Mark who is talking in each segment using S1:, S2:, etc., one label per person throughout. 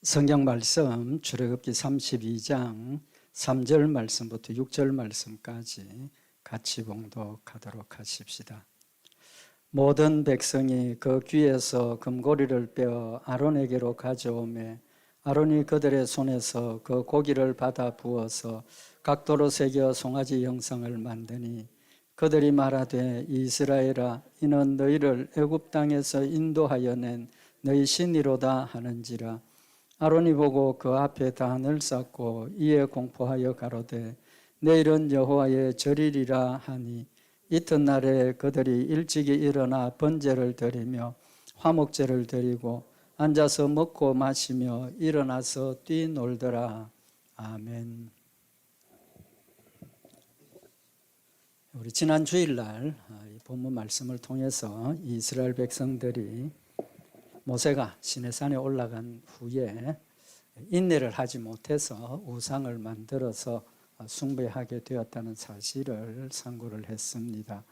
S1: 성경 말씀 출애굽기 32장 3절 말씀부터 6절 말씀까지 같이 봉독하도록 하십시다. 모든 백성이 그 귀에서 금고리를 빼어 아론에게로 가져오매 아론이 그들의 손에서 그 고기를 받아 부어서 각도로 새겨 송아지 형상을 만드니 그들이 말하되 이스라엘아 이는 너희를 애굽 땅에서 인도하여 낸 너희 신이로다 하는지라. 아론이 보고 그 앞에 단을 쌓고 이에 공포하여 가로되 내일은 여호와의 절일이라 하니 이튿날에 그들이 일찍이 일어나 번제를 드리며 화목제를 드리고 앉아서 먹고 마시며 일어나서 뛰놀더라. 아멘. 우리 지난 주일날 이 본문 말씀을 통해서 이스라엘 백성들이 모세가 시내산에 올라간 후에 인내를 하지 못해서 우상을 만들어서 숭배하게 되었다는 사실을 상고를 했습니다.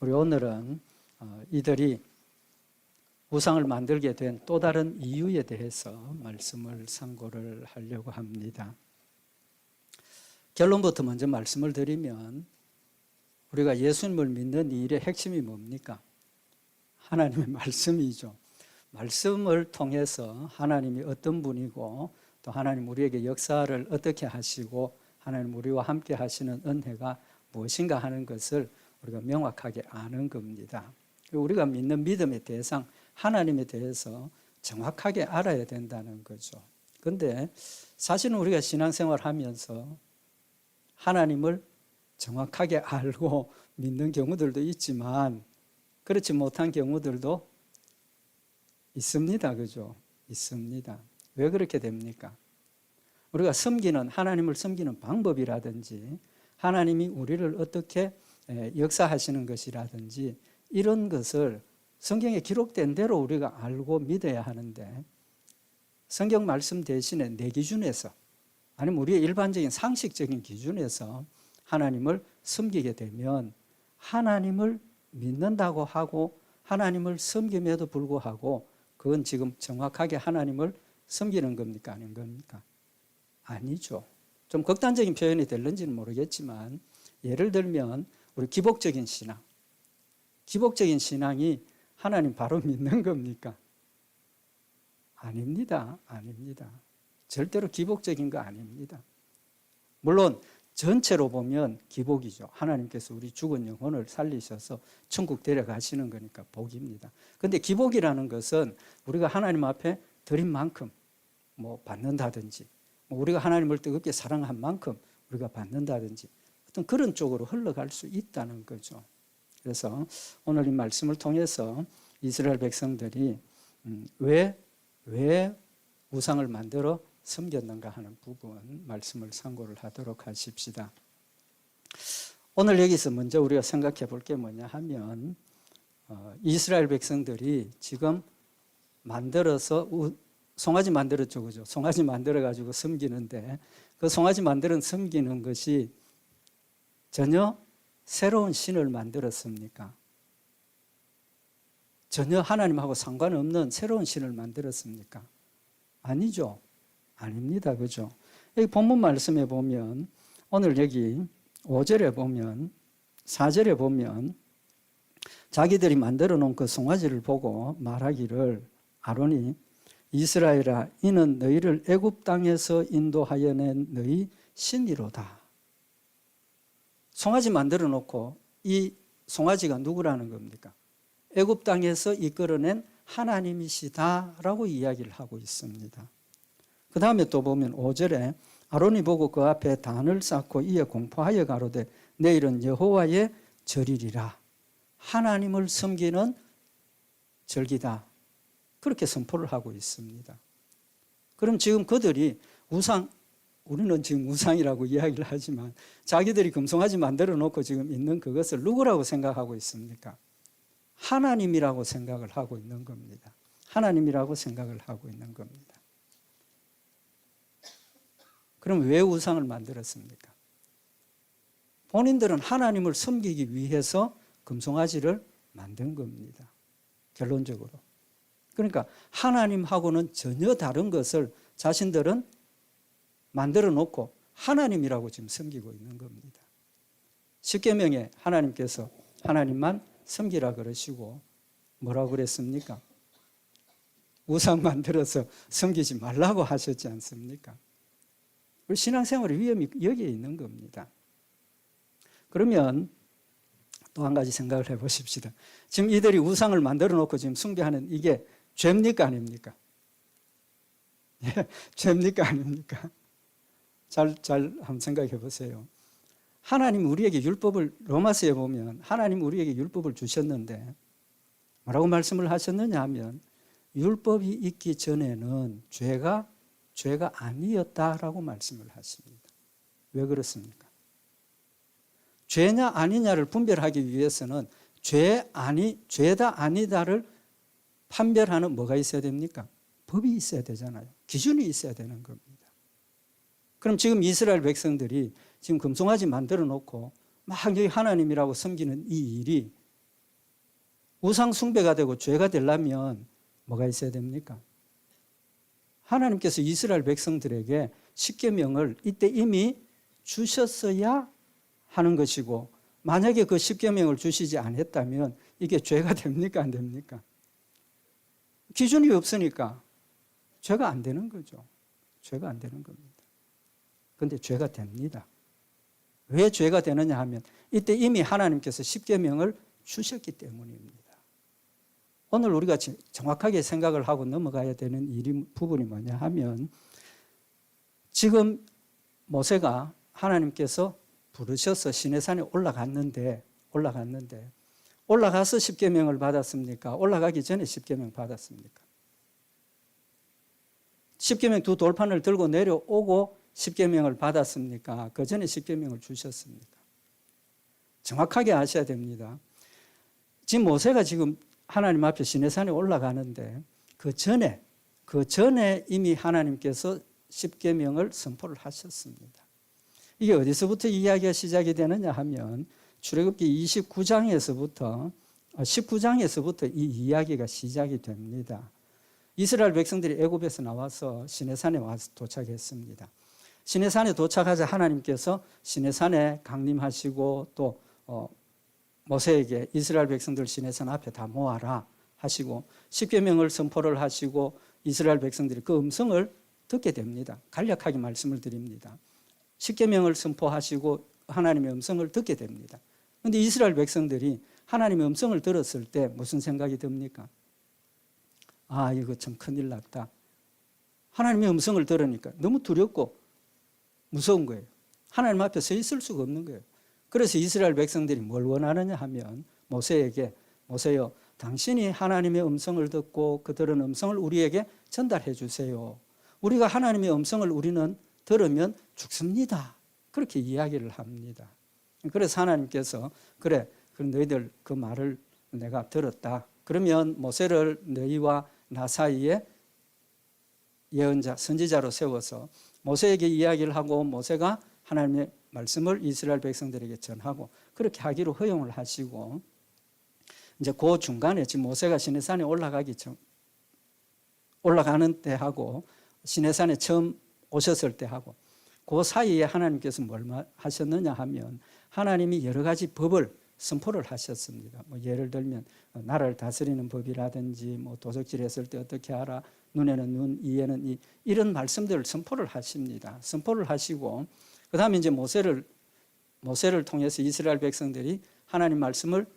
S1: 우리 오늘은 이들이 우상을 만들게 된 또 다른 이유에 대해서 말씀을 상고를 하려고 합니다. 결론부터 먼저 말씀을 드리면 우리가 예수님을 믿는 이 일의 핵심이 뭡니까? 하나님의 말씀이죠. 말씀을 통해서 하나님이 어떤 분이고 또 하나님 우리에게 역사를 어떻게 하시고 하나님 우리와 함께 하시는 은혜가 무엇인가 하는 것을 우리가 명확하게 아는 겁니다. 우리가 믿는 믿음의 대상 하나님에 대해서 정확하게 알아야 된다는 거죠. 그런데 사실은 우리가 신앙생활 하면서 하나님을 정확하게 알고 믿는 경우들도 있지만 그렇지 못한 경우들도 있습니다. 그죠? 있습니다. 왜 그렇게 됩니까? 우리가 하나님을 섬기는 방법이라든지 하나님이 우리를 어떻게 역사하시는 것이라든지 이런 것을 성경에 기록된 대로 우리가 알고 믿어야 하는데 성경 말씀 대신에 내 기준에서 아니면 우리의 일반적인 상식적인 기준에서 하나님을 섬기게 되면 하나님을 믿는다고 하고 하나님을 섬김에도 불구하고 그건 지금 정확하게 하나님을 섬기는 겁니까? 아닌 겁니까? 아니죠. 좀 극단적인 표현이 될는지는 모르겠지만 예를 들면 우리 기복적인 신앙이 하나님 바로 믿는 겁니까? 아닙니다. 아닙니다. 절대로 기복적인 거 아닙니다. 물론 전체로 보면 기복이죠. 하나님께서 우리 죽은 영혼을 살리셔서 천국 데려가시는 거니까 복입니다. 그런데 기복이라는 것은 우리가 하나님 앞에 드린 만큼 받는다든지 우리가 하나님을 뜨겁게 사랑한 만큼 우리가 받는다든지 어떤 그런 쪽으로 흘러갈 수 있다는 거죠. 그래서 오늘 이 말씀을 통해서 이스라엘 백성들이 왜 우상을 만들어 섬겼는가 하는 부분 말씀을 상고를 하도록 하십시다. 오늘 여기서 먼저 우리가 생각해 볼 게 뭐냐 하면 이스라엘 백성들이 지금 만들어서 송아지 만들었죠. 그죠? 송아지 만들어 가지고 섬기는데 그 송아지 만들어 섬기는 것이 전혀 새로운 신을 만들었습니까? 전혀 하나님하고 상관없는 새로운 신을 만들었습니까? 아니죠. 아닙니다. 그죠? 여기 본문 말씀에 보면 오늘 여기 5절에 보면 4절에 보면 자기들이 만들어 놓은 그 송아지를 보고 말하기를 아론이 이스라엘아 이는 너희를 애굽 땅에서 인도하여 낸 너희 신이로다. 송아지 만들어 놓고 이 송아지가 누구라는 겁니까? 애굽 땅에서 이끌어낸 하나님이시다라고 이야기를 하고 있습니다. 그 다음에 또 보면 5절에 아론이 보고 그 앞에 단을 쌓고 이에 공포하여 가로되 내일은 여호와의 절일이라. 하나님을 섬기는 절기다. 그렇게 선포를 하고 있습니다. 그럼 지금 그들이 우리는 지금 우상이라고 이야기를 하지만 자기들이 금송아지 만들어 놓고 지금 있는 그것을 누구라고 생각하고 있습니까? 하나님이라고 생각을 하고 있는 겁니다. 하나님이라고 생각을 하고 있는 겁니다. 그럼 왜 우상을 만들었습니까? 본인들은 하나님을 섬기기 위해서 금송아지를 만든 겁니다. 결론적으로. 그러니까 하나님하고는 전혀 다른 것을 자신들은 만들어 놓고 하나님이라고 지금 섬기고 있는 겁니다. 십계명에 하나님께서 하나님만 섬기라 그러시고 뭐라고 그랬습니까? 우상 만들어서 섬기지 말라고 하셨지 않습니까? 우리 신앙생활의 위험이 여기에 있는 겁니다. 그러면 또 한 가지 생각을 해보십시다. 지금 이들이 우상을 만들어 놓고 지금 숭배하는 이게 죄입니까 아닙니까? 예, 죄입니까 아닙니까? 잘 한번 생각해 보세요. 하나님 우리에게 율법을, 로마서에 보면 하나님 우리에게 율법을 주셨는데 뭐라고 말씀을 하셨느냐 하면 율법이 있기 전에는 죄가 아니었다라고 말씀을 하십니다. 왜 그렇습니까? 죄냐 아니냐를 분별하기 위해서는 죄다 아니다를 판별하는 뭐가 있어야 됩니까? 법이 있어야 되잖아요. 기준이 있어야 되는 겁니다. 그럼 지금 이스라엘 백성들이 지금 금송아지 만들어 놓고 막 여기 하나님이라고 섬기는 이 일이 우상 숭배가 되고 죄가 되려면 뭐가 있어야 됩니까? 하나님께서 이스라엘 백성들에게 십계명을 이때 이미 주셨어야 하는 것이고 만약에 그 십계명을 주시지 않았다면 이게 죄가 됩니까 안 됩니까? 기준이 없으니까 죄가 안 되는 거죠. 죄가 안 되는 겁니다. 그런데 죄가 됩니다. 왜 죄가 되느냐 하면 이때 이미 하나님께서 십계명을 주셨기 때문입니다. 오늘 우리가 정확하게 생각을 하고 넘어가야 되는 부분이 뭐냐 하면 지금 모세가 하나님께서 부르셔서 시내산에 올라가서 십계명을 받았습니까? 올라가기 전에 십계명 받았습니까? 십계명 두 돌판을 들고 내려오고 십계명을 받았습니까? 그 전에 십계명을 주셨습니까? 정확하게 아셔야 됩니다. 지금 모세가 지금 하나님 앞에 시내산에 올라가는데 그 전에 이미 하나님께서 십계명을 선포를 하셨습니다. 이게 어디서부터 이야기가 시작이 되느냐 하면 출애굽기 19장에서부터 이 이야기가 시작이 됩니다. 이스라엘 백성들이 애굽에서 나와서 시내산에 와서 도착했습니다. 시내산에 도착하자 하나님께서 시내산에 강림하시고 또 모세에게 이스라엘 백성들 시내산 앞에 다 모아라 하시고 십계명을 선포를 하시고 이스라엘 백성들이 그 음성을 듣게 됩니다. 간략하게 말씀을 드립니다. 십계명을 선포하시고 하나님의 음성을 듣게 됩니다. 그런데 이스라엘 백성들이 하나님의 음성을 들었을 때 무슨 생각이 듭니까? 아, 이거 참 큰일 났다. 하나님의 음성을 들으니까 너무 두렵고 무서운 거예요. 하나님 앞에 서 있을 수가 없는 거예요. 그래서 이스라엘 백성들이 뭘 원하느냐 하면 모세에게 모세여 당신이 하나님의 음성을 듣고 그 들은 음성을 우리에게 전달해 주세요. 우리가 하나님의 음성을 우리는 들으면 죽습니다. 그렇게 이야기를 합니다. 그래서 하나님께서 그래 너희들 그 말을 내가 들었다. 그러면 모세를 너희와 나 사이에 예언자 선지자로 세워서 모세에게 이야기를 하고 모세가 하나님의 말씀을 이스라엘 백성들에게 전하고 그렇게 하기로 허용을 하시고 이제 그 중간에 지금 모세가 시내산에 올라가는 때하고 시내산에 처음 오셨을 때하고 그 사이에 하나님께서 뭘 하셨느냐 하면 하나님이 여러 가지 법을 선포를 하셨습니다. 뭐 예를 들면 나라를 다스리는 법이라든지 뭐 도적질했을 때 어떻게 하라, 눈에는 눈, 이에는 이 이런 말씀들을 선포를 하십니다. 선포를 하시고 그 다음에 이제 모세를 통해서 이스라엘 백성들이 하나님 말씀을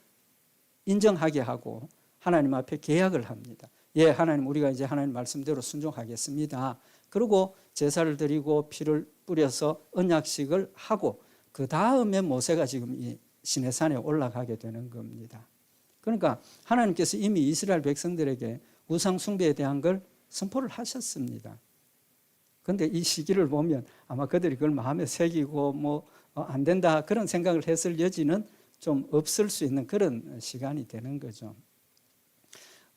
S1: 인정하게 하고 하나님 앞에 계약을 합니다. 예, 하나님 우리가 이제 하나님 말씀대로 순종하겠습니다. 그리고 제사를 드리고 피를 뿌려서 언약식을 하고 그 다음에 모세가 지금 이 시내산에 올라가게 되는 겁니다. 그러니까 하나님께서 이미 이스라엘 백성들에게 우상 숭배에 대한 걸 선포를 하셨습니다. 그런데 이 시기를 보면 아마 그들이 그걸 마음에 새기고 안 된다 그런 생각을 했을 여지는 좀 없을 수 있는 그런 시간이 되는 거죠.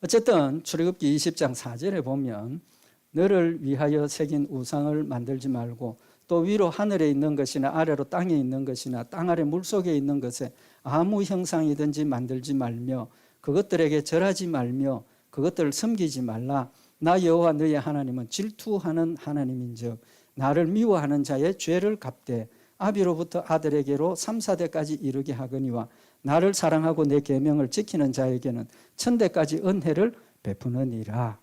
S1: 어쨌든 출애굽기 20장 4절에 보면 너를 위하여 새긴 우상을 만들지 말고 또 위로 하늘에 있는 것이나 아래로 땅에 있는 것이나 땅 아래 물속에 있는 것에 아무 형상이든지 만들지 말며 그것들에게 절하지 말며 그것들을 섬기지 말라. 나 여호와 너의 하나님은 질투하는 하나님인즉 나를 미워하는 자의 죄를 갚되 아비로부터 아들에게로 3, 4대까지 이르게 하거니와 나를 사랑하고 내 계명을 지키는 자에게는 천대까지 은혜를 베푸느니라.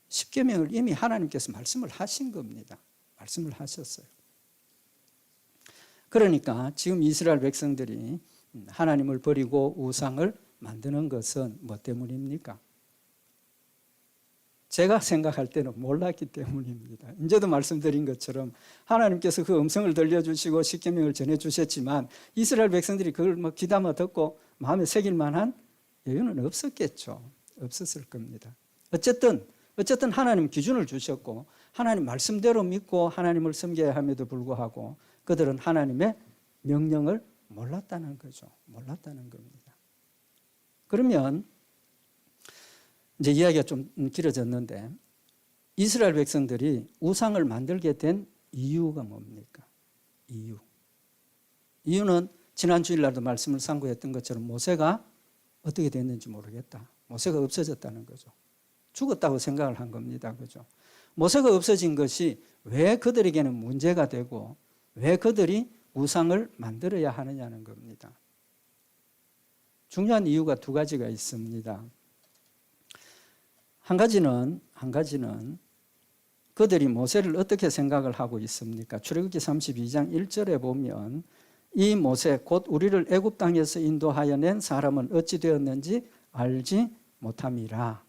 S1: 십계명을 이미 하나님께서 말씀을 하신 겁니다. 말씀을 하셨어요. 그러니까 지금 이스라엘 백성들이 하나님을 버리고 우상을 만드는 것은 뭐 때문입니까? 제가 생각할 때는 몰랐기 때문입니다. 이제도 말씀드린 것처럼 하나님께서 그 음성을 들려주시고 십계명을 전해주셨지만 이스라엘 백성들이 그걸 뭐 귀담아 듣고 마음에 새길 만한 여유는 없었겠죠. 없었을 겁니다. 어쨌든 하나님 기준을 주셨고 하나님 말씀대로 믿고 하나님을 섬겨야 함에도 불구하고 그들은 하나님의 명령을 몰랐다는 거죠. 몰랐다는 겁니다. 그러면 이제 이야기가 좀 길어졌는데 이스라엘 백성들이 우상을 만들게 된 이유가 뭡니까? 이유는 지난 주일날도 말씀을 상고했던 것처럼 모세가 어떻게 됐는지 모르겠다. 모세가 없어졌다는 거죠. 죽었다고 생각을 한 겁니다. 그죠? 모세가 없어진 것이 왜 그들에게는 문제가 되고 왜 그들이 우상을 만들어야 하느냐는 겁니다. 중요한 이유가 두 가지가 있습니다. 한 가지는 그들이 모세를 어떻게 생각을 하고 있습니까? 출애굽기 32장 1절에 보면 이 모세 곧 우리를 애굽 땅에서 인도하여 낸 사람은 어찌 되었는지 알지 못함이라.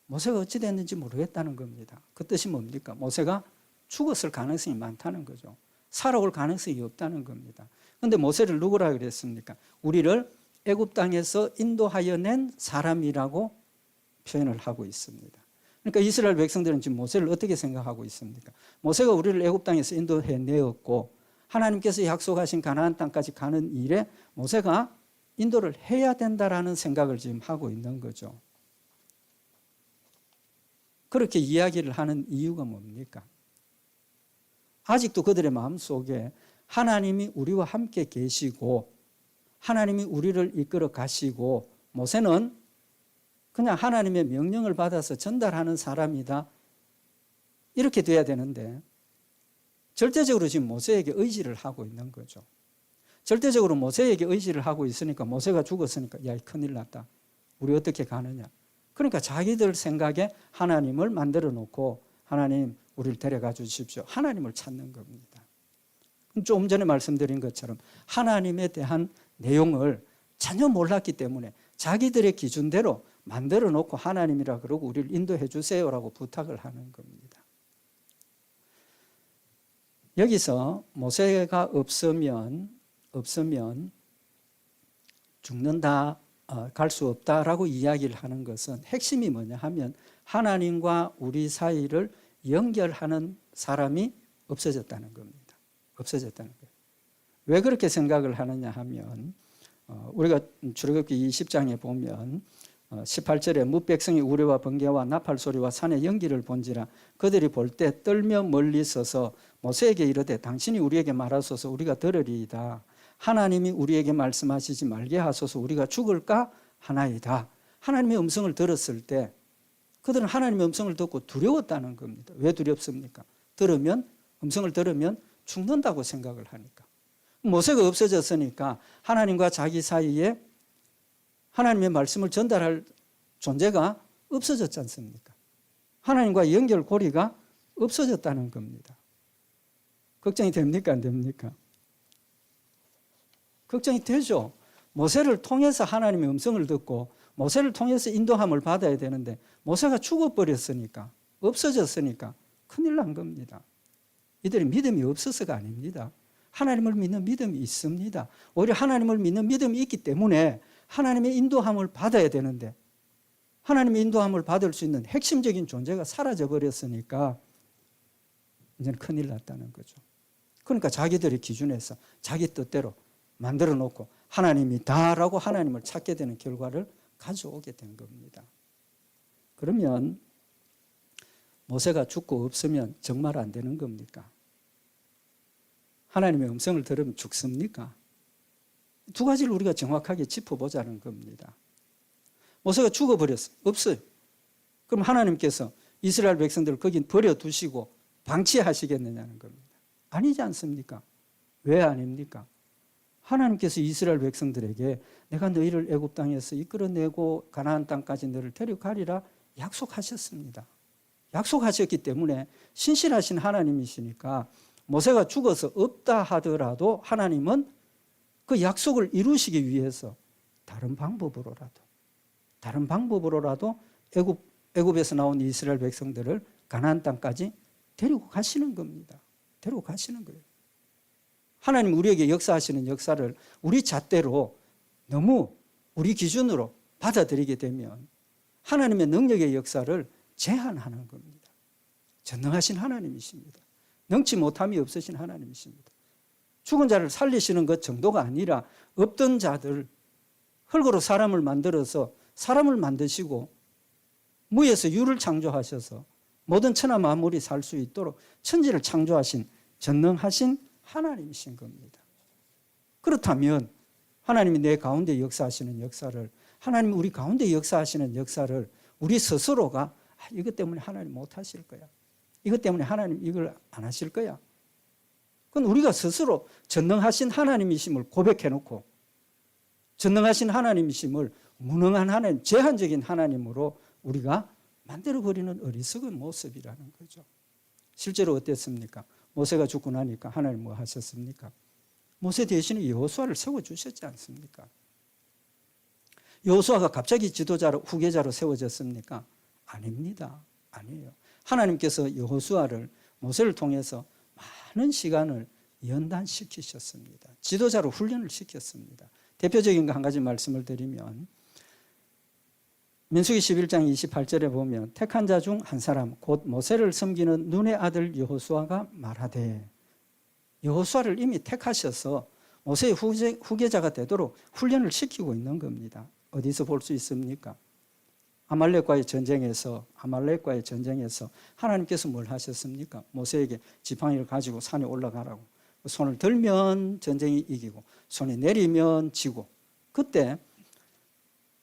S1: 모세가 어찌 됐는지 모르겠다는 겁니다. 그 뜻이 뭡니까? 모세가 죽었을 가능성이 많다는 거죠. 살아올 가능성이 없다는 겁니다. 그런데 모세를 누구라 그랬습니까? 우리를 애굽 땅에서 인도하여 낸 사람이라고 표현을 하고 있습니다. 그러니까 이스라엘 백성들은 지금 모세를 어떻게 생각하고 있습니까? 모세가 우리를 애굽 땅에서 인도해 내었고 하나님께서 약속하신 가나안 땅까지 가는 일에 모세가 인도를 해야 된다라는 생각을 지금 하고 있는 거죠. 그렇게 이야기를 하는 이유가 뭡니까? 아직도 그들의 마음속에 하나님이 우리와 함께 계시고 하나님이 우리를 이끌어 가시고 모세는 그냥 하나님의 명령을 받아서 전달하는 사람이다. 이렇게 돼야 되는데 절대적으로 지금 모세에게 의지를 하고 있는 거죠. 절대적으로 모세에게 의지를 하고 있으니까 모세가 죽었으니까 야, 큰일 났다. 우리 어떻게 가느냐. 그러니까 자기들 생각에 하나님을 만들어 놓고 하나님 우리를 데려가 주십시오. 하나님을 찾는 겁니다. 좀 전에 말씀드린 것처럼 하나님에 대한 내용을 전혀 몰랐기 때문에 자기들의 기준대로 만들어 놓고 하나님이라 그러고 우리를 인도해 주세요라고 부탁을 하는 겁니다. 여기서 모세가 없으면 죽는다, 갈 수 없다라고 이야기를 하는 것은 핵심이 뭐냐 하면 하나님과 우리 사이를 연결하는 사람이 없어졌다는 겁니다. 없어졌다는 거예요. 왜 그렇게 생각을 하느냐 하면 우리가 출애굽기 20장에 보면 18절에 뭇백성이 우레와 번개와 나팔 소리와 산의 연기를 본지라 그들이 볼 때 떨며 멀리 서서 모세에게 이르되 당신이 우리에게 말하소서 우리가 들으리이다. 하나님이 우리에게 말씀하시지 말게 하소서 우리가 죽을까 하나이다. 하나님의 음성을 들었을 때 그들은 하나님의 음성을 듣고 두려웠다는 겁니다. 왜 두렵습니까? 음성을 들으면 죽는다고 생각을 하니까. 모세가 없어졌으니까 하나님과 자기 사이에 하나님의 말씀을 전달할 존재가 없어졌지 않습니까? 하나님과 연결고리가 없어졌다는 겁니다. 걱정이 됩니까? 안 됩니까? 걱정이 되죠. 모세를 통해서 하나님의 음성을 듣고 모세를 통해서 인도함을 받아야 되는데 모세가 죽어버렸으니까 없어졌으니까 큰일 난 겁니다. 이들이 믿음이 없어서가 아닙니다. 하나님을 믿는 믿음이 있습니다. 오히려 하나님을 믿는 믿음이 있기 때문에 하나님의 인도함을 받아야 되는데 하나님의 인도함을 받을 수 있는 핵심적인 존재가 사라져버렸으니까 이제는 큰일 났다는 거죠. 그러니까 자기들의 기준에서 자기 뜻대로 만들어 놓고 하나님이다라고 하나님을 찾게 되는 결과를 가져오게 된 겁니다. 그러면 모세가 죽고 없으면 정말 안 되는 겁니까? 하나님의 음성을 들으면 죽습니까? 두 가지를 우리가 정확하게 짚어보자는 겁니다. 모세가 죽어버렸어요. 없어요. 그럼 하나님께서 이스라엘 백성들을 거긴 버려두시고 방치하시겠느냐는 겁니다. 아니지 않습니까? 왜 아닙니까? 하나님께서 이스라엘 백성들에게 내가 너희를 애굽 땅에서 이끌어내고 가나안 땅까지 너를 데려가리라 약속하셨습니다. 약속하셨기 때문에 신실하신 하나님이시니까 모세가 죽어서 없다 하더라도 하나님은 그 약속을 이루시기 위해서 다른 방법으로라도 애굽에서 나온 이스라엘 백성들을 가나안 땅까지 데리고 가시는 겁니다. 데리고 가시는 거예요. 하나님 우리에게 역사하시는 역사를 우리 잣대로 너무 우리 기준으로 받아들이게 되면 하나님의 능력의 역사를 제한하는 겁니다. 전능하신 하나님이십니다. 능치 못함이 없으신 하나님이십니다. 죽은 자를 살리시는 것 정도가 아니라 없던 자들, 흙으로 사람을 만들어서 사람을 만드시고 무에서 유를 창조하셔서 모든 천하 만물이 살 수 있도록 천지를 창조하신 전능하신 하나님이신 겁니다. 그렇다면 하나님이 내 가운데 역사하시는 역사를, 하나님이 우리 가운데 역사하시는 역사를 우리 스스로가 이것 때문에 하나님 못 하실 거야, 이것 때문에 하나님 이걸 안 하실 거야, 그건 우리가 스스로 전능하신 하나님이심을 고백해놓고 전능하신 하나님이심을 무능한 하나님, 제한적인 하나님으로 우리가 만들어버리는 어리석은 모습이라는 거죠. 실제로 어땠습니까? 모세가 죽고 나니까 하나님 뭐 하셨습니까? 모세 대신에 여호수아를 세워주셨지 않습니까? 여호수아가 갑자기 지도자로, 후계자로 세워졌습니까? 아닙니다. 아니에요. 하나님께서 여호수아를 모세를 통해서 많은 시간을 연단시키셨습니다. 지도자로 훈련을 시켰습니다. 대표적인 거 한 가지 말씀을 드리면 민수기 11장 28절에 보면 택한 자 중 한 사람 곧 모세를 섬기는 눈의 아들 여호수아가 말하되, 여호수아를 이미 택하셔서 모세의 후계자가 되도록 훈련을 시키고 있는 겁니다. 어디서 볼 수 있습니까? 아말렉과의 전쟁에서 하나님께서 뭘 하셨습니까? 모세에게 지팡이를 가지고 산에 올라가라고. 손을 들면 전쟁이 이기고 손이 내리면 지고. 그때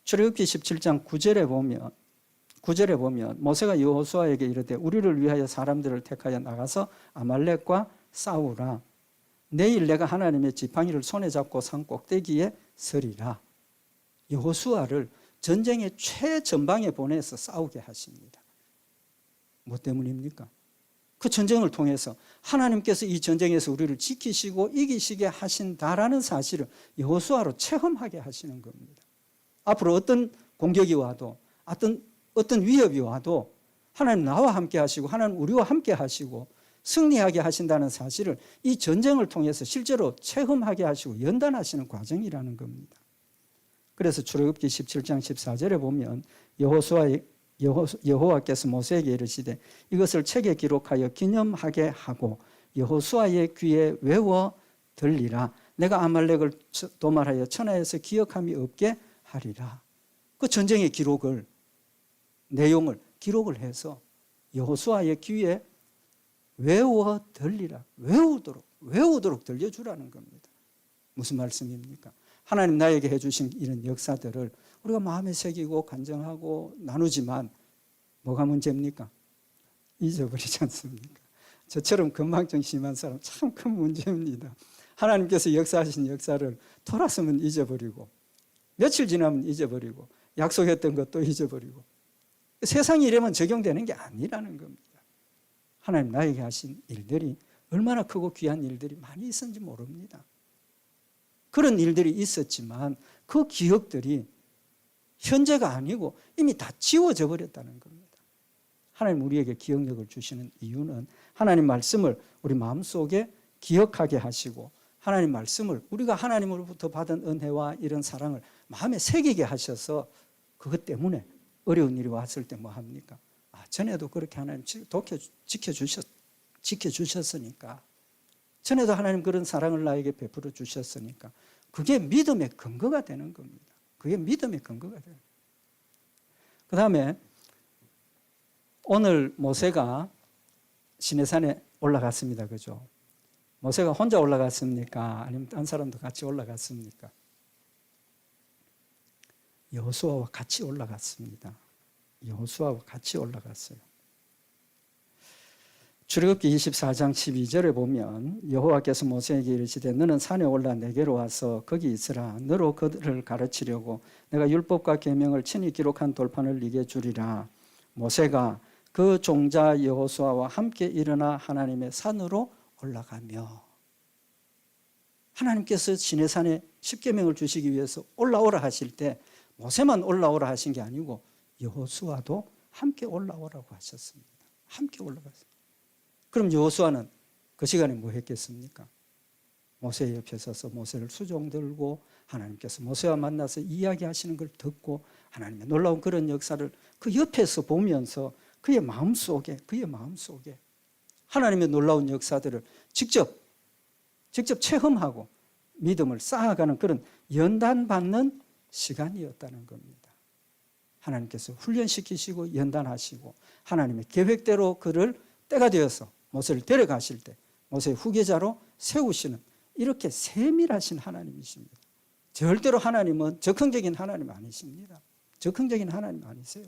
S1: 출애굽기 17장 9절에 보면 모세가 여호수아에게 이르되 우리를 위하여 사람들을 택하여 나가서 아말렉과 싸우라. 내일 내가 하나님의 지팡이를 손에 잡고 산 꼭대기에 서리라. 여호수아를 전쟁의 최전방에 보내서 싸우게 하십니다. 뭐 때문입니까? 그 전쟁을 통해서 하나님께서 이 전쟁에서 우리를 지키시고 이기시게 하신다라는 사실을 여호수아로 체험하게 하시는 겁니다. 앞으로 어떤 공격이 와도 어떤 위협이 와도 하나님 나와 함께 하시고 하나님 우리와 함께 하시고 승리하게 하신다는 사실을 이 전쟁을 통해서 실제로 체험하게 하시고 연단하시는 과정이라는 겁니다. 그래서 출애굽기 17장 14절에 보면 여호와께서 모세에게 이르시되 이것을 책에 기록하여 기념하게 하고 여호수아의 귀에 외워 들리라. 내가 아말렉을 도말하여 천하에서 기억함이 없게 하리라. 그 전쟁의 내용을 기록을 해서 여호수아의 귀에 외워 들리라. 외우도록 들려주라는 겁니다. 무슨 말씀입니까? 하나님 나에게 해주신 이런 역사들을 우리가 마음에 새기고 간증하고 나누지만 뭐가 문제입니까? 잊어버리지 않습니까? 저처럼 건망증 심한 사람 참 큰 문제입니다. 하나님께서 역사하신 역사를 돌아서면 잊어버리고 며칠 지나면 잊어버리고 약속했던 것도 잊어버리고 세상이 이러면 적용되는 게 아니라는 겁니다. 하나님 나에게 하신 일들이 얼마나 크고 귀한 일들이 많이 있었는지 모릅니다. 그런 일들이 있었지만 그 기억들이 현재가 아니고 이미 다 지워져 버렸다는 겁니다. 하나님 우리에게 기억력을 주시는 이유는 하나님 말씀을 우리 마음속에 기억하게 하시고 하나님 말씀을 우리가 하나님으로부터 받은 은혜와 이런 사랑을 마음에 새기게 하셔서 그것 때문에 어려운 일이 왔을 때 뭐 합니까? 전에도 그렇게 하나님 지켜주셨으니까 전에도 하나님 그런 사랑을 나에게 베풀어 주셨으니까 그게 믿음의 근거가 되는 겁니다. 그게 믿음의 근거가 돼요. 그 다음에 오늘 모세가 시내산에 올라갔습니다. 그죠? 모세가 혼자 올라갔습니까? 아니면 딴 사람도 같이 올라갔습니까? 여호수아와 같이 올라갔습니다. 여호수아와 같이 올라갔어요. 출애굽기 24장 12절에 보면 여호와께서 모세에게 이르시되 너는 산에 올라 내게로 와서 거기 있으라. 너로 그들을 가르치려고 내가 율법과 계명을 친히 기록한 돌판을 네게 주리라. 모세가 그 종자 여호수아와 함께 일어나 하나님의 산으로 올라가며, 하나님께서 시내산에 십계명을 주시기 위해서 올라오라 하실 때 모세만 올라오라 하신 게 아니고 여호수아도 함께 올라오라고 하셨습니다. 함께 올라갔어요. 그럼 여호수아는 그 시간에 뭐 했겠습니까? 모세 옆에 서서 모세를 수종 들고 하나님께서 모세와 만나서 이야기하시는 걸 듣고 하나님의 놀라운 그런 역사를 그 옆에서 보면서 그의 마음속에 하나님의 놀라운 역사들을 직접 체험하고 믿음을 쌓아가는 그런 연단받는 시간이었다는 겁니다. 하나님께서 훈련시키시고 연단하시고 하나님의 계획대로 그를 때가 되어서 모세를 데려가실 때 모세의 후계자로 세우시는 이렇게 세밀하신 하나님이십니다. 절대로 하나님은 적극적인 하나님 아니십니다. 적극적인 하나님 아니세요.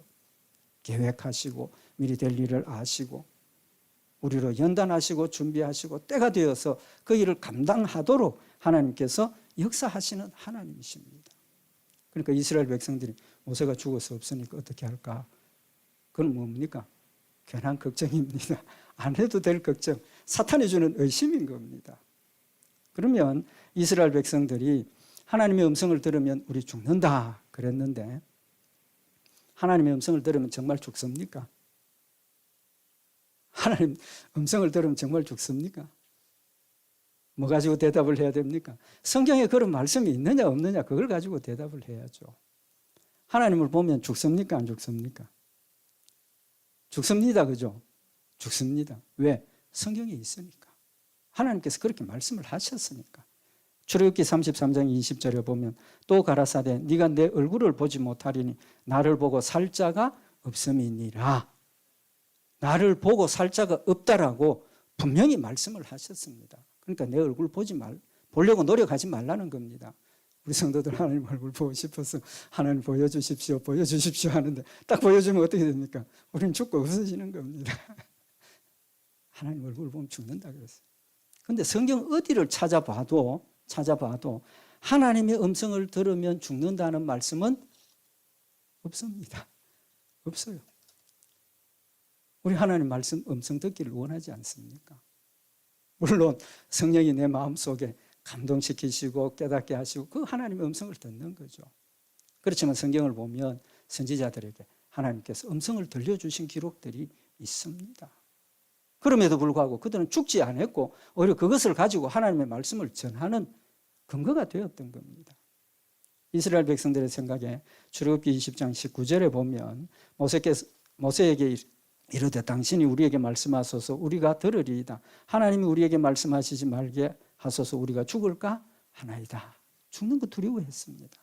S1: 계획하시고 미리 될 일을 아시고 우리로 연단하시고 준비하시고 때가 되어서 그 일을 감당하도록 하나님께서 역사하시는 하나님이십니다. 그러니까 이스라엘 백성들이 모세가 죽어서 없으니까 어떻게 할까? 그건 뭡니까? 괜한 걱정입니다. 안 해도 될 걱정, 사탄이 주는 의심인 겁니다. 그러면 이스라엘 백성들이 하나님의 음성을 들으면 우리 죽는다 그랬는데 하나님의 음성을 들으면 정말 죽습니까? 하나님 음성을 들으면 정말 죽습니까? 뭐 가지고 대답을 해야 됩니까? 성경에 그런 말씀이 있느냐 없느냐 그걸 가지고 대답을 해야죠. 하나님을 보면 죽습니까 안 죽습니까? 죽습니다. 그죠? 죽습니다. 왜? 성경에 있으니까. 하나님께서 그렇게 말씀을 하셨으니까. 출애굽기 33장 20절에 보면 또 가라사대 네가 내 얼굴을 보지 못하리니 나를 보고 살 자가 없음이니라. 나를 보고 살 자가 없다라고 분명히 말씀을 하셨습니다. 그러니까 내 얼굴 보려고 노력하지 말라는 겁니다. 우리 성도들 하나님 얼굴 보고 싶어서 하나님 보여주십시오 하는데 딱 보여주면 어떻게 됩니까? 우리는 죽고 없어지는 겁니다. 하나님 얼굴 보면 죽는다 그랬어요. 그런데 성경 어디를 찾아봐도 하나님의 음성을 들으면 죽는다는 말씀은 없습니다. 없어요. 우리 하나님 말씀 음성 듣기를 원하지 않습니까? 물론 성령이 내 마음속에 감동시키시고 깨닫게 하시고 그 하나님의 음성을 듣는 거죠. 그렇지만 성경을 보면 선지자들에게 하나님께서 음성을 들려주신 기록들이 있습니다. 그럼에도 불구하고 그들은 죽지 않았고 오히려 그것을 가지고 하나님의 말씀을 전하는 근거가 되었던 겁니다. 이스라엘 백성들의 생각에 출애굽기 20장 19절에 보면 모세에게 이르되 당신이 우리에게 말씀하소서 우리가 들으리이다. 하나님이 우리에게 말씀하시지 말게 하소서 우리가 죽을까 하나이다. 죽는 거 두려워했습니다.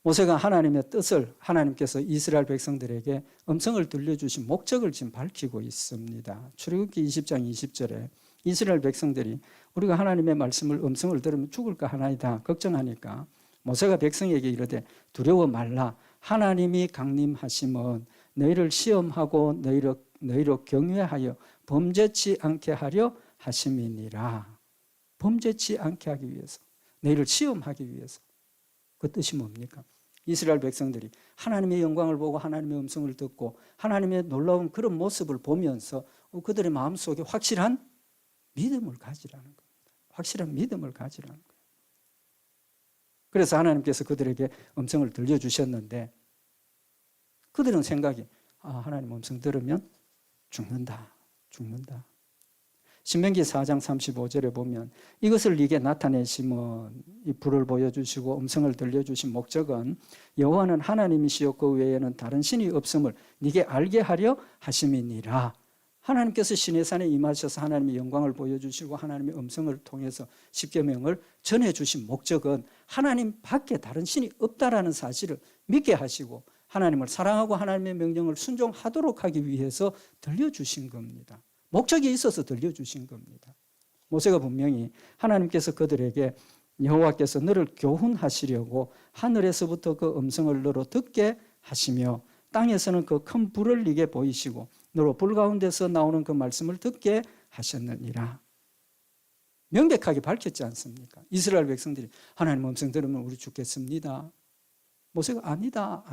S1: 모세가 하나님의 뜻을 하나님께서 이스라엘 백성들에게 음성을 들려주신 목적을 지금 밝히고 있습니다. 출애굽기 20장 20절에 이스라엘 백성들이 우리가 하나님의 말씀을 음성을 들으면 죽을까 하나이다 걱정하니까 모세가 백성에게 이르되 두려워 말라. 하나님이 강림하심은 너희를 시험하고 너희로 경외하여 범죄치 않게 하려 하심이니라. 범죄치 않게 하기 위해서, 너희를 시험하기 위해서. 그 뜻이 뭡니까? 이스라엘 백성들이 하나님의 영광을 보고 하나님의 음성을 듣고 하나님의 놀라운 그런 모습을 보면서 그들의 마음속에 확실한 믿음을 가지라는 겁니다. 확실한 믿음을 가지라는 거예요. 그래서 하나님께서 그들에게 음성을 들려주셨는데 그들은 생각이 하나님 음성 들으면 죽는다. 신명기 4장 35절에 보면 이것을 네게 나타내심은 이 불을 보여주시고 음성을 들려주신 목적은 여호와는 하나님이시요 그 외에는 다른 신이 없음을 네게 알게 하려 하심이니라. 하나님께서 시내산에 임하셔서 하나님의 영광을 보여주시고 하나님의 음성을 통해서 십계명을 전해주신 목적은 하나님 밖에 다른 신이 없다라는 사실을 믿게 하시고 하나님을 사랑하고 하나님의 명령을 순종하도록 하기 위해서 들려주신 겁니다. 목적이 있어서 들려주신 겁니다. 모세가 분명히 하나님께서 그들에게 여호와께서 너를 교훈하시려고 하늘에서부터 그 음성을 너로 듣게 하시며 땅에서는 그 큰 불을 네게 보이시고 너로 불 가운데서 나오는 그 말씀을 듣게 하셨느니라. 명백하게 밝혔지 않습니까? 이스라엘 백성들이 하나님 음성 들으면 우리 죽겠습니다. 모세가 아니다.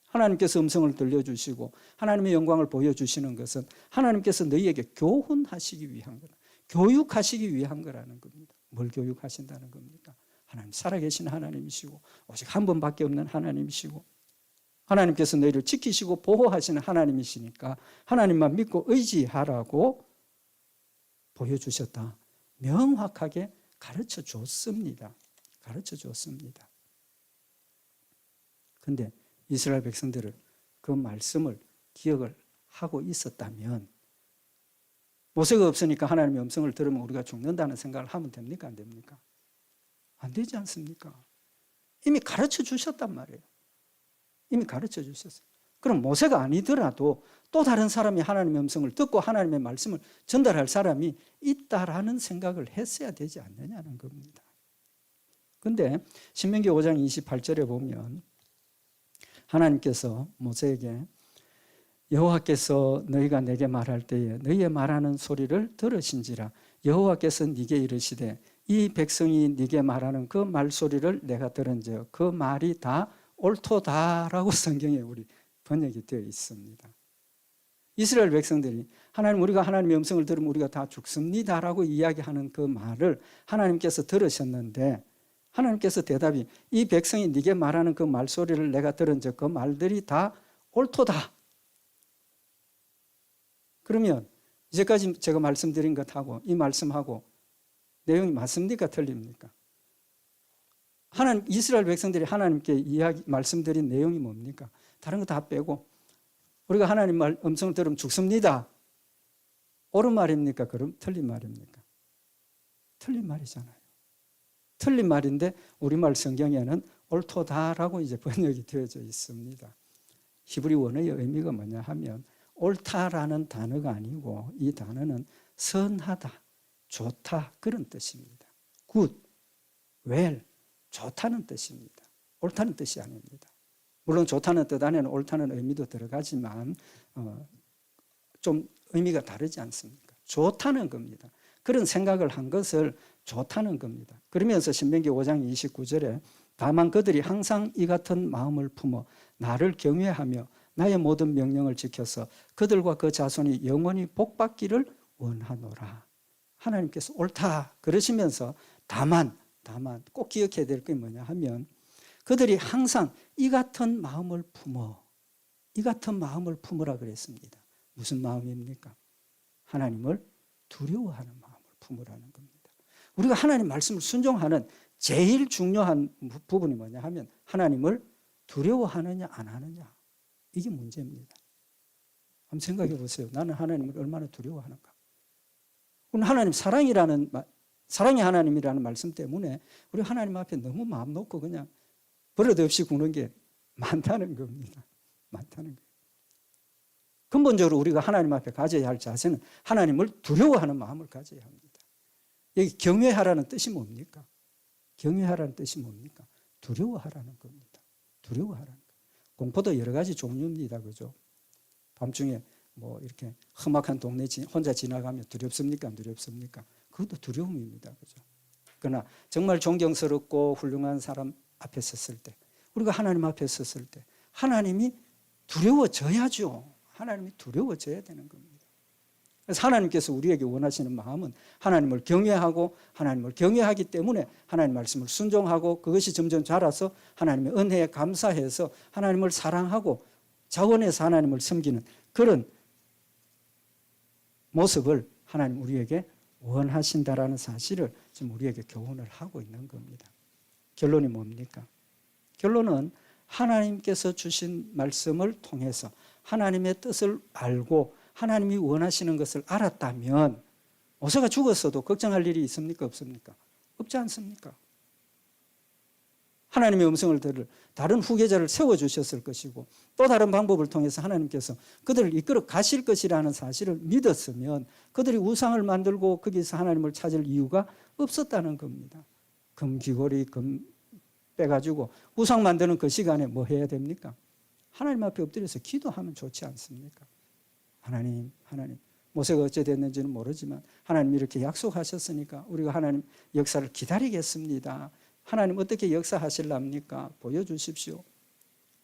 S1: 하나님께서 음성을 들려주시고 하나님의 영광을 보여주시는 것은 하나님께서 너희에게 교훈하시기 위한 거라. 교육하시기 위한 거라는 겁니다. 뭘 교육하신다는 겁니까? 하나님 살아계신 하나님이시고 오직 한 번밖에 없는 하나님이시고 하나님께서 너희를 지키시고 보호하시는 하나님이시니까 하나님만 믿고 의지하라고 보여주셨다. 명확하게 가르쳐 줬습니다. 그런데 이스라엘 백성들은 그 말씀을 기억을 하고 있었다면 모세가 없으니까 하나님의 음성을 들으면 우리가 죽는다는 생각을 하면 됩니까? 안 됩니까? 안 되지 않습니까? 이미 가르쳐 주셨단 말이에요. 이미 가르쳐 주셨어요. 그럼 모세가 아니더라도 또 다른 사람이 하나님의 음성을 듣고 하나님의 말씀을 전달할 사람이 있다라는 생각을 했어야 되지 않느냐는 겁니다. 그런데 신명기 5장 28절에 보면 하나님께서 모세에게 여호와께서 너희가 내게 말할 때에 너희의 말하는 소리를 들으신지라 여호와께서 네게 이르시되 이 백성이 네게 말하는 그 말소리를 내가 들은즉 그 말이 다 옳도다라고 성경에 우리 번역이 되어 있습니다. 이스라엘 백성들이 하나님 우리가 하나님의 음성을 들으면 우리가 다 죽습니다라고 이야기하는 그 말을 하나님께서 들으셨는데 하나님께서 대답이 이 백성이 네게 말하는 그 말소리를 내가 들은즉 그 말들이 다 옳도다. 그러면 이제까지 제가 말씀드린 것하고 이 말씀하고 내용이 맞습니까? 틀립니까? 이스라엘 백성들이 하나님께 말씀드린 내용이 뭡니까? 다른 거 다 빼고 우리가 하나님 음성을 들으면 죽습니다. 옳은 말입니까? 그럼 틀린 말입니까? 틀린 말이잖아요. 틀린 말인데 우리말 성경에는 옳도다라고 이제 번역이 되어져 있습니다. 히브리 원어의 의미가 뭐냐 하면 옳다라는 단어가 아니고 이 단어는 선하다, 좋다 그런 뜻입니다. good, well, 좋다는 뜻입니다. 옳다는 뜻이 아닙니다. 물론 좋다는 뜻 안에는 옳다는 의미도 들어가지만 좀 의미가 다르지 않습니까? 좋다는 겁니다. 그런 생각을 한 것을 좋다는 겁니다. 그러면서 신명기 5장 29절에 다만 그들이 항상 이 같은 마음을 품어 나를 경외하며 나의 모든 명령을 지켜서 그들과 그 자손이 영원히 복받기를 원하노라. 하나님께서 옳다 그러시면서 다만 꼭 기억해야 될 게 뭐냐 하면 그들이 항상 이 같은 마음을 품으라 그랬습니다. 무슨 마음입니까? 하나님을 두려워하는 마음을 품으라는 겁니다. 우리가 하나님 말씀을 순종하는 제일 중요한 부분이 뭐냐 하면 하나님을 두려워하느냐 안 하느냐 이게 문제입니다. 한번 생각해 보세요. 나는 하나님을 얼마나 두려워하는가. 하나님 사랑의 하나님이라는 말씀 때문에 우리 하나님 앞에 너무 마음 놓고 그냥 버릇없이 구는 게 많다는 겁니다. 많다는 거예요. 근본적으로 우리가 하나님 앞에 가져야 할 자세는 하나님을 두려워하는 마음을 가져야 합니다. 여기 경외하라는 뜻이 뭡니까? 경외하라는 뜻이 뭡니까? 두려워하라는 겁니다. 두려워하라는 거예요. 공포도 여러 가지 종류입니다. 그죠? 밤중에 뭐 이렇게 험악한 동네 혼자 지나가면 두렵습니까? 안 두렵습니까? 그것도 두려움입니다. 그죠? 그러나 정말 존경스럽고 훌륭한 사람 앞에 섰을 때, 우리가 하나님 앞에 섰을 때 하나님이 두려워져야죠. 하나님이 두려워져야 되는 겁니다. 그래서 하나님께서 우리에게 원하시는 마음은 하나님을 경외하고 하나님을 경외하기 때문에 하나님 말씀을 순종하고 그것이 점점 자라서 하나님의 은혜에 감사해서 하나님을 사랑하고 자원해서 하나님을 섬기는 그런 모습을 하나님 우리에게 원하신다라는 사실을 지금 우리에게 교훈을 하고 있는 겁니다. 결론이 뭡니까? 결론은 하나님께서 주신 말씀을 통해서 하나님의 뜻을 알고 하나님이 원하시는 것을 알았다면 모세가 죽었어도 걱정할 일이 있습니까? 없습니까? 없지 않습니까? 하나님의 음성을 들을 다른 후계자를 세워주셨을 것이고 또 다른 방법을 통해서 하나님께서 그들을 이끌어 가실 것이라는 사실을 믿었으면 그들이 우상을 만들고 거기서 하나님을 찾을 이유가 없었다는 겁니다. 금 귀걸이 금 빼가지고 우상 만드는 그 시간에 뭐 해야 됩니까? 하나님 앞에 엎드려서 기도하면 좋지 않습니까? 하나님. 모세가 어째 됐는지는 모르지만 하나님 이렇게 약속하셨으니까 우리가 하나님 역사를 기다리겠습니다. 하나님 어떻게 역사하실랍니까? 보여주십시오.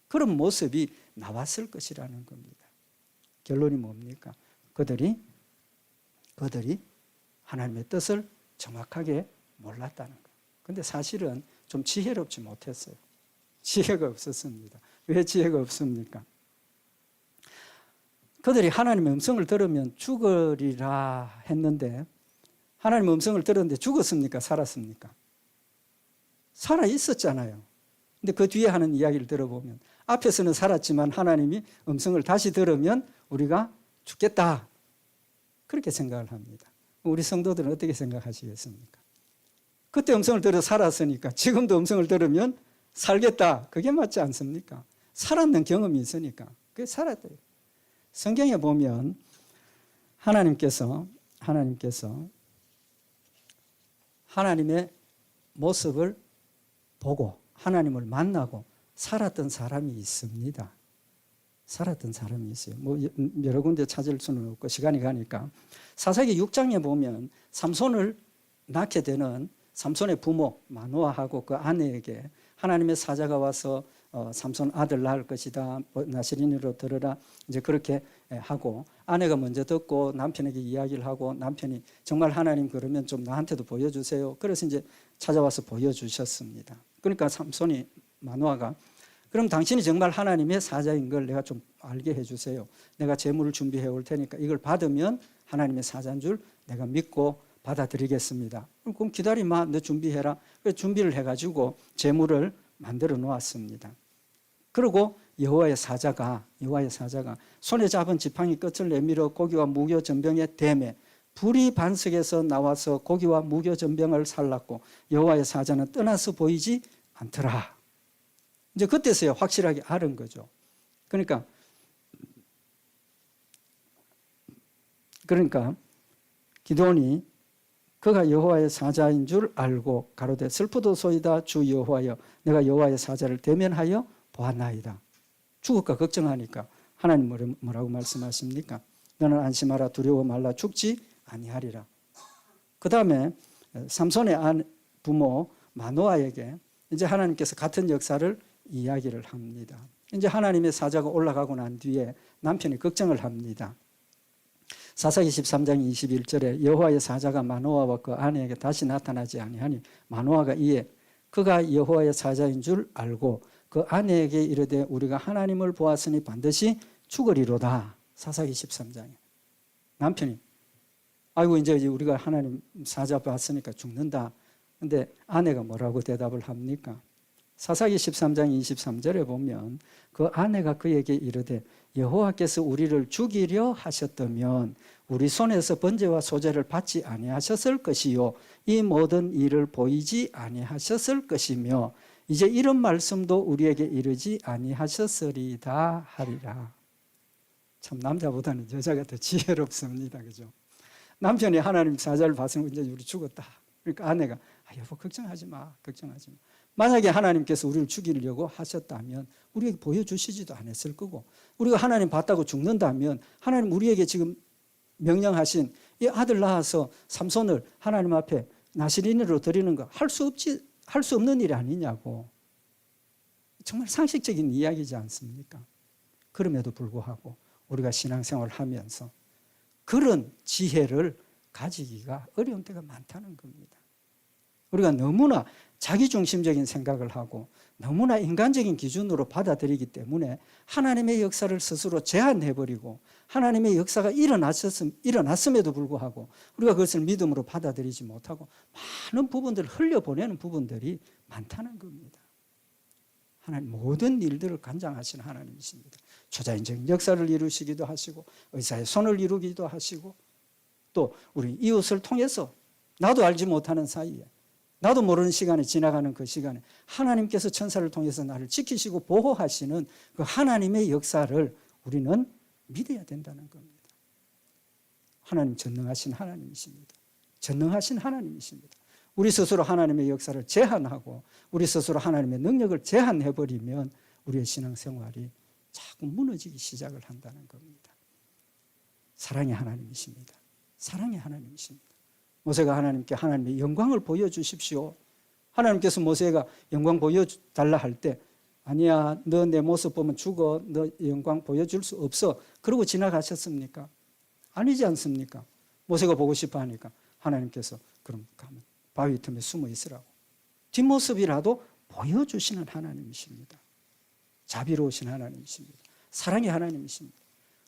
S1: 그런 모습이 나왔을 것이라는 겁니다. 결론이 뭡니까? 그들이 하나님의 뜻을 정확하게 몰랐다는 거예요. 그런데 사실은 좀 지혜롭지 못했어요. 지혜가 없었습니다. 왜 지혜가 없습니까? 그들이 하나님의 음성을 들으면 죽으리라 했는데 하나님의 음성을 들었는데 죽었습니까? 살았습니까? 살아 있었잖아요. 근데 그 뒤에 하는 이야기를 들어보면 앞에서는 살았지만 하나님이 음성을 다시 들으면 우리가 죽겠다. 그렇게 생각을 합니다. 우리 성도들은 어떻게 생각하시겠습니까? 그때 음성을 들어 살았으니까 지금도 음성을 들으면 살겠다. 그게 맞지 않습니까? 살았는 경험이 있으니까. 그게 살았다. 성경에 보면 하나님께서 하나님의 모습을 보고 하나님을 만나고 살았던 사람이 있습니다. 살았던 사람이 있어요. 여러 군데 찾을 수는 없고 시간이 가니까 사사기 6장에 보면 삼손을 낳게 되는 삼손의 부모 마노아하고 그 아내에게 하나님의 사자가 와서 삼손 아들 낳을 것이다. 나시린으로 들으라. 이제 그렇게 하고 아내가 먼저 듣고 남편에게 이야기를 하고 남편이 정말 하나님 그러면 좀 나한테도 보여주세요. 그래서 이제 찾아와서 보여주셨습니다. 그러니까 삼손이 마노아가 그럼 당신이 정말 하나님의 사자인 걸 내가 좀 알게 해주세요. 내가 재물을 준비해 올 테니까 이걸 받으면 하나님의 사자인 줄 내가 믿고 받아들이겠습니다. 그럼 기다리마, 너 준비해라. 그래서 준비를 해가지고 재물을 만들어 놓았습니다. 그리고 여호와의 사자가 손에 잡은 지팡이 끝을 내밀어 고기와 무교 전병에 대매 불이 반석에서 나와서 고기와 무교 전병을 살랐고 여호와의 사자는 떠나서 보이지 않더라. 이제 그때서야 확실하게 알은 거죠. 그러니까 기드온이 그가 여호와의 사자인 줄 알고 가로되 슬프도소이다 주 여호와여 내가 여호와의 사자를 대면하여 보았나이다. 죽을까 걱정하니까 하나님 뭐라고 말씀하십니까? 너는 안심하라 두려워 말라 죽지 아니하리라. 그 다음에 삼손의 부모 마노아에게 이제 하나님께서 같은 역사를 이야기를 합니다. 이제 하나님의 사자가 올라가고 난 뒤에 남편이 걱정을 합니다. 사사기 13장 21절에 여호와의 사자가 마노아와 그 아내에게 다시 나타나지 아니하니 마노아가 이에 그가 여호와의 사자인 줄 알고 그 아내에게 이르되 우리가 하나님을 보았으니 반드시 죽으리로다. 사사기 13장에 남편이 아이고 이제 우리가 하나님 사자 봤으니까 죽는다. 근데 아내가 뭐라고 대답을 합니까? 사사기 13장 23절에 보면 그 아내가 그에게 이르되 여호와께서 우리를 죽이려 하셨다면 우리 손에서 번제와 소제를 받지 아니하셨을 것이요 이 모든 일을 보이지 아니하셨을 것이며 이제 이런 말씀도 우리에게 이르지 아니하셨으리다 하리라. 참 남자보다는 여자가 더 지혜롭습니다. 그죠? 남편이 하나님 사자를 봤으면 이제 우리 죽었다. 그러니까 아내가 여보 걱정하지 마. 만약에 하나님께서 우리를 죽이려고 하셨다면 우리에게 보여주시지도 않았을 거고 우리가 하나님 봤다고 죽는다면 하나님 우리에게 지금 명령하신 이 아들 낳아서 삼손을 하나님 앞에 나시린으로 드리는 거 할 수 없는 일이 아니냐고. 정말 상식적인 이야기지 않습니까? 그럼에도 불구하고 우리가 신앙생활을 하면서 그런 지혜를 가지기가 어려운 때가 많다는 겁니다. 우리가 너무나 자기중심적인 생각을 하고 너무나 인간적인 기준으로 받아들이기 때문에 하나님의 역사를 스스로 제한해버리고 하나님의 역사가 일어났음에도 불구하고 우리가 그것을 믿음으로 받아들이지 못하고 많은 부분들을 흘려보내는 부분들이 많다는 겁니다. 하나님 모든 일들을 관장하시는 하나님이십니다. 초자연적인 역사를 이루시기도 하시고 의사의 손을 이루기도 하시고 또 우리 이웃을 통해서 나도 알지 못하는 사이에 나도 모르는 시간에 지나가는 그 시간에 하나님께서 천사를 통해서 나를 지키시고 보호하시는 그 하나님의 역사를 우리는 믿어야 된다는 겁니다. 하나님 전능하신 하나님이십니다. 전능하신 하나님이십니다. 우리 스스로 하나님의 역사를 제한하고 우리 스스로 하나님의 능력을 제한해버리면 우리의 신앙생활이 자꾸 무너지기 시작을 한다는 겁니다. 사랑의 하나님이십니다. 사랑의 하나님이십니다. 모세가 하나님께 하나님의 영광을 보여주십시오. 하나님께서 모세가 영광 보여달라 할 때 아니야, 너 내 모습 보면 죽어. 너 영광 보여줄 수 없어. 그러고 지나가셨습니까? 아니지 않습니까? 모세가 보고 싶어 하니까 하나님께서 그럼 가면 바위 틈에 숨어 있으라고. 뒷모습이라도 보여주시는 하나님이십니다. 자비로우신 하나님이십니다. 사랑의 하나님이십니다.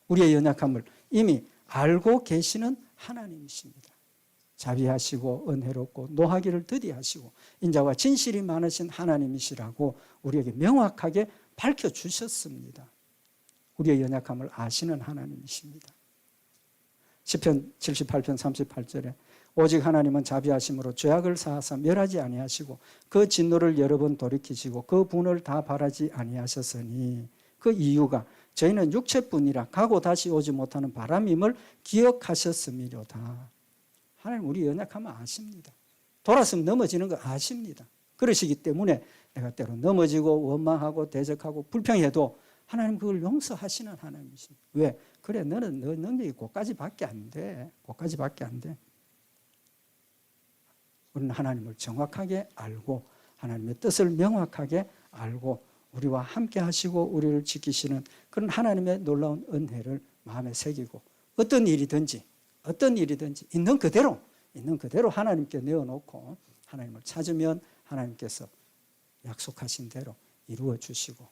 S1: 우리의 연약함을 이미 알고 계시는 하나님이십니다. 자비하시고 은혜롭고 노하기를 더디하시고 인자와 진실이 많으신 하나님이시라고 우리에게 명확하게 밝혀주셨습니다. 우리의 연약함을 아시는 하나님이십니다. 시편 78편 38절에 오직 하나님은 자비하심으로 죄악을 사하사 멸하지 아니하시고 그 진노를 여러 번 돌이키시고 그 분을 다 바라지 아니하셨으니 그 이유가 저희는 육체뿐이라 가고 다시 오지 못하는 바람임을 기억하셨음이로다. 하나님 우리 연약함을 아십니다. 돌아서면 넘어지는 거 아십니다. 그러시기 때문에 내가 때로 넘어지고 원망하고 대적하고 불평해도 하나님 그걸 용서하시는 하나님이십니다. 왜? 그래 너는 너 능력이 그까지밖에 안 돼. 그까지밖에 안 돼. 우리는 하나님을 정확하게 알고 하나님의 뜻을 명확하게 알고 우리와 함께 하시고 우리를 지키시는 그런 하나님의 놀라운 은혜를 마음에 새기고 어떤 일이든지 있는 그대로 하나님께 내어놓고 하나님을 찾으면 하나님께서 약속하신 대로 이루어 주시고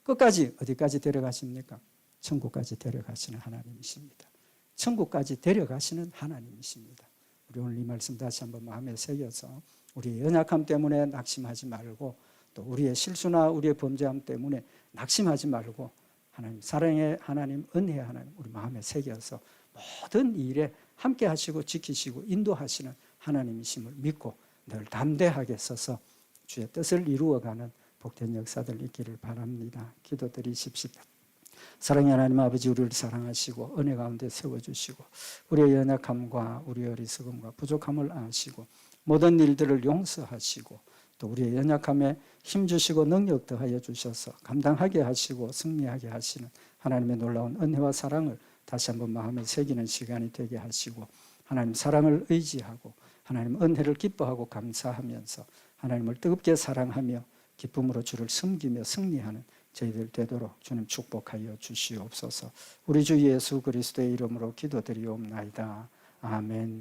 S1: 끝까지 어디까지 데려가십니까? 천국까지 데려가시는 하나님이십니다. 천국까지 데려가시는 하나님이십니다. 우리 오늘 이 말씀 다시 한번 마음에 새겨서 우리의 연약함 때문에 낙심하지 말고 또 우리의 실수나 우리의 범죄함 때문에 낙심하지 말고 하나님 사랑의 하나님, 은혜의 하나님 우리 마음에 새겨서 모든 일에 함께 하시고 지키시고 인도하시는 하나님이심을 믿고 늘 담대하게 서서 주의 뜻을 이루어가는 복된 역사들 있기를 바랍니다. 기도드리십시오. 사랑의 하나님 아버지 우리를 사랑하시고 은혜 가운데 세워주시고 우리의 연약함과 우리의 어리석음과 부족함을 아시고 모든 일들을 용서하시고 또 우리의 연약함에 힘주시고 능력 더하여 주셔서 감당하게 하시고 승리하게 하시는 하나님의 놀라운 은혜와 사랑을 다시 한번 마음에 새기는 시간이 되게 하시고 하나님 사랑을 의지하고 하나님 은혜를 기뻐하고 감사하면서 하나님을 뜨겁게 사랑하며 기쁨으로 주를 섬기며 승리하는 저희들 되도록 주님 축복하여 주시옵소서. 우리 주 예수 그리스도의 이름으로 기도드리옵나이다. 아멘.